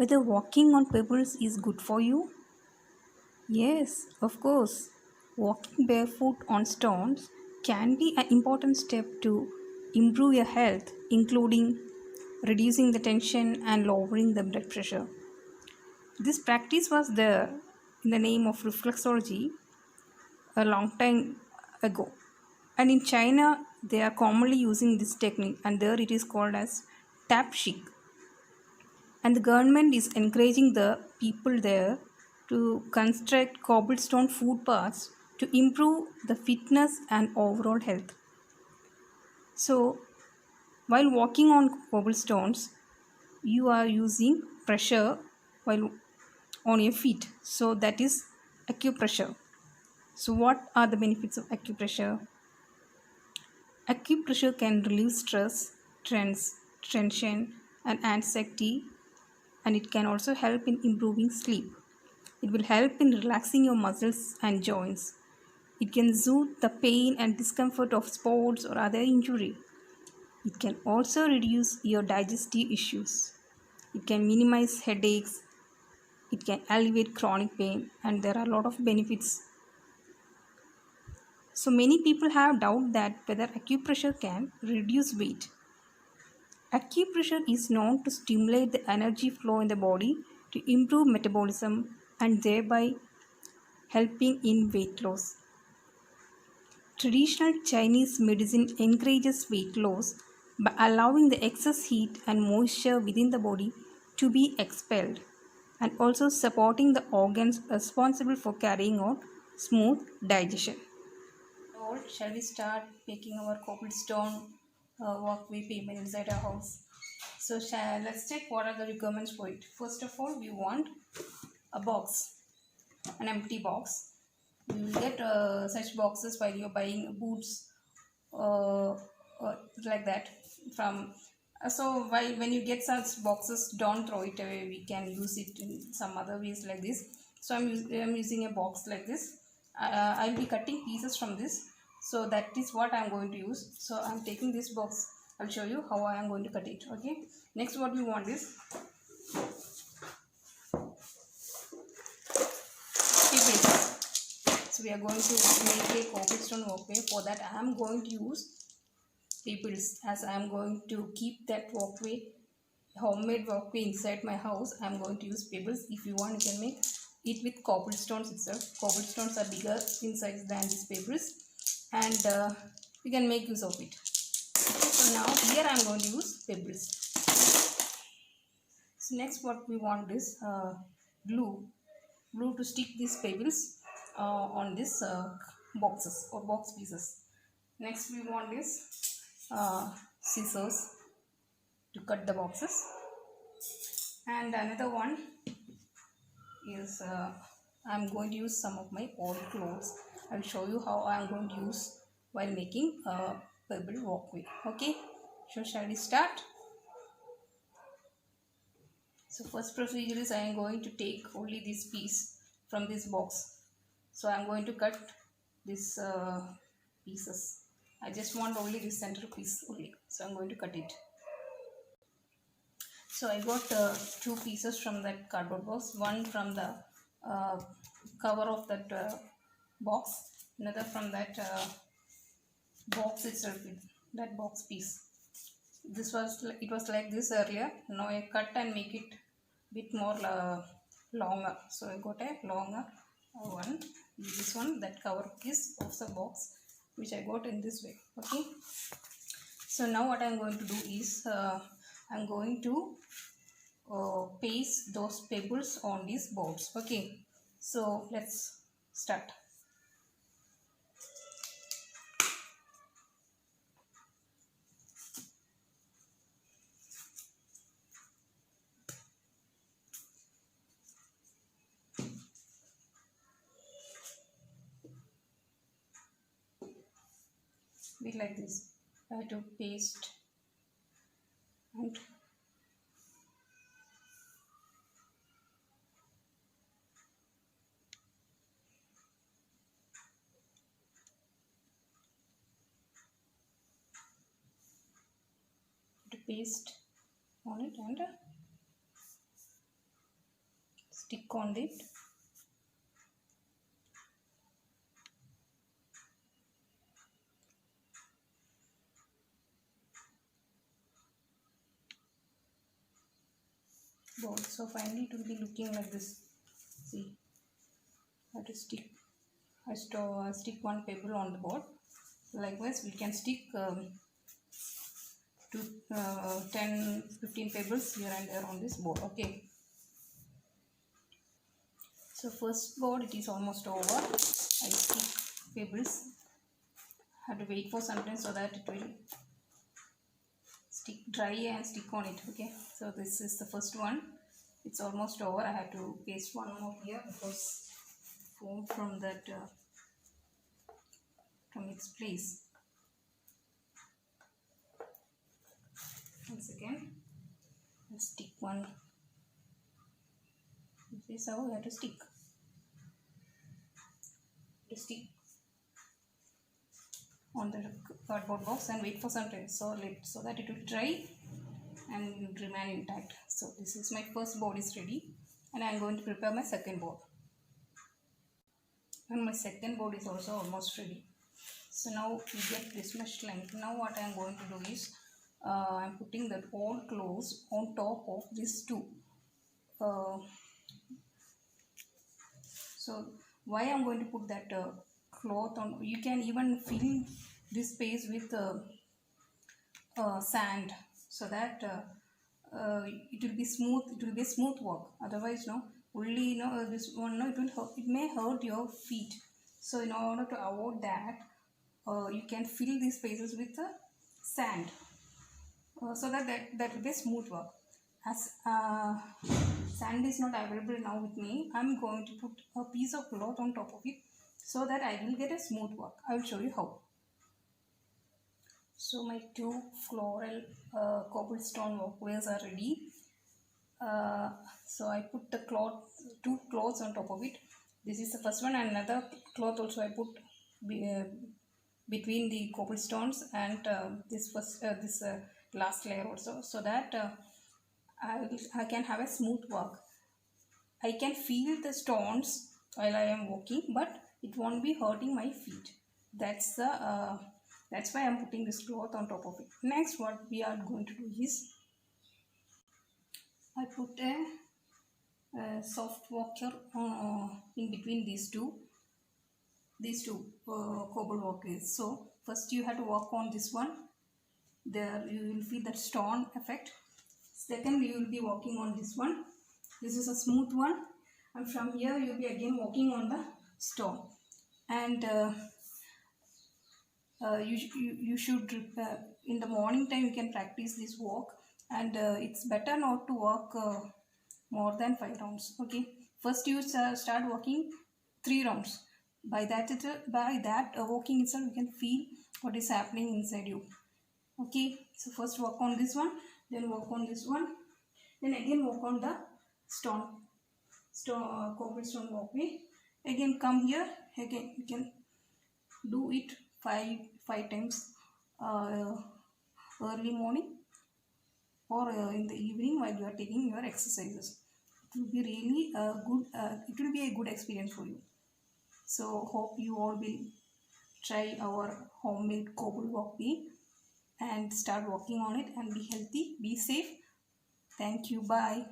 whether walking on pebbles is good for you? Yes, of course. Walking barefoot on stones can be an important step to improve your health, including reducing the tension and lowering the blood pressure. This practice was there in the name of reflexology a long time ago. And in China, they are commonly using this technique, and there it is called as tap chic. And the government is encouraging the people there to construct cobblestone footpaths to improve the fitness and overall health. So, while walking on cobblestones, you are using pressure while on your feet. So, that is acupressure. So, what are the benefits of acupressure? Acupressure can relieve stress, tension, and anxiety, and it can also help in improving sleep. It will help in relaxing your muscles and joints. It can soothe the pain and discomfort of sports or other injury. It can also reduce your digestive issues. It can minimize headaches. It can alleviate chronic pain, and there are a lot of benefits. So many people have doubt that whether acupressure can reduce weight. Acupressure is known to stimulate the energy flow in the body to improve metabolism and thereby helping in weight loss. Traditional Chinese medicine encourages weight loss by allowing the excess heat and moisture within the body to be expelled and also supporting the organs responsible for carrying out smooth digestion. Shall we start making our cobblestone walkway pavement inside our house? So let's check what are the requirements for it. First of all, we want a box, an empty box. You will get such boxes while you're buying boots uh, like that from. So while when you get such boxes, don't throw it away. We can use it in some other ways like this. So I'm using a box like this. I'll be cutting pieces from this. So that is what I'm going to use. So I'm taking this box. I'll show you how I am going to cut it. Okay. Next, what we want is pebbles. So we are going to make a cobblestone walkway. For that, I am going to use pebbles, as I am going to keep that walkway, homemade walkway inside my house. I am going to use pebbles. If you want, you can make it with cobblestones itself. Cobblestones are bigger in size than these pebbles, and you can make use of it. So now here I am going to use pebbles. So next, what we want is glue to stick these pebbles on this boxes or box pieces. Next, we want is scissors to cut the boxes, and another one is I'm going to use some of my old clothes. I'll show you how I'm going to use while making a pebble walkway. Okay, so shall we start? So first procedure is I am going to take only this piece from this box. So I am going to cut this pieces. I just want only this center piece only. So I am going to cut it. So I got two pieces from that cardboard box. One from the uh, cover of that box. Another from that box itself. That box piece. It was like this earlier. Now I cut and make it bit more longer. So I got a longer one. This one, that cover piece of the box, which I got in this way. Okay. So now what I am going to do is I am going to paste those pebbles on these boards. Okay. So let's start. Be like this. I have to paste and to paste on it and stick on it. Board. So finally it will be looking like this. See, I have to stick. I stick one pebble on the board. Likewise, we can stick to 10-15 pebbles here and there on this board. Okay. So first board it is almost over. I stick pebbles. I have to wait for some time so that it will stick dry and stick on it. Okay. So this is the first one. It's almost over. I have to paste one more here because foam from that from its place. Once again, I'll stick one. This is how we have to stick. On the cardboard box and wait for some time so that it will dry and remain intact. So this is my first board is ready, and I am going to prepare my second board. And my second board is also almost ready. So now we get this much length. Now what I am going to do is I am putting that old clothes on top of these two. So why I am going to put that cloth on? You can even fill this space with sand so that it will be smooth. It will be smooth work. Otherwise, no. Only this one, no. It may hurt your feet. So in order to avoid that, you can fill these spaces with sand, so that will be smooth work. As sand is not available now with me, I am going to put a piece of cloth on top of it so that I will get a smooth work. I will show you how. So my two floral cobblestone walkways are ready. So I put the two cloths on top of it. This is the first one, and another cloth also I put between the cobblestones and this last layer also, so that I can have a smooth work. I can feel the stones while I am walking, but it won't be hurting my feet. That's why I am putting this cloth on top of it. Next, what we are going to do is I put a soft walker in between these two cobble walkways. So first you have to walk on this one. There you will feel that stone effect. Second, you will be walking on this one. This is a smooth one, and from here you will be again walking on the stone. And you should in the morning time you can practice this walk, and it's better not to walk more than 5 rounds. Okay, first you start walking 3 rounds. By that walking itself you can feel what is happening inside you. Okay, so first walk on this one, then walk on this one, then again walk on the cobblestone walkway. Again come here. Again you can do it five times early morning or in the evening while you are taking your exercises. It will be really good. It will be a good experience for you. So hope you all will try our homemade cobble walkway and start walking on it and be healthy, be safe. Thank you. Bye.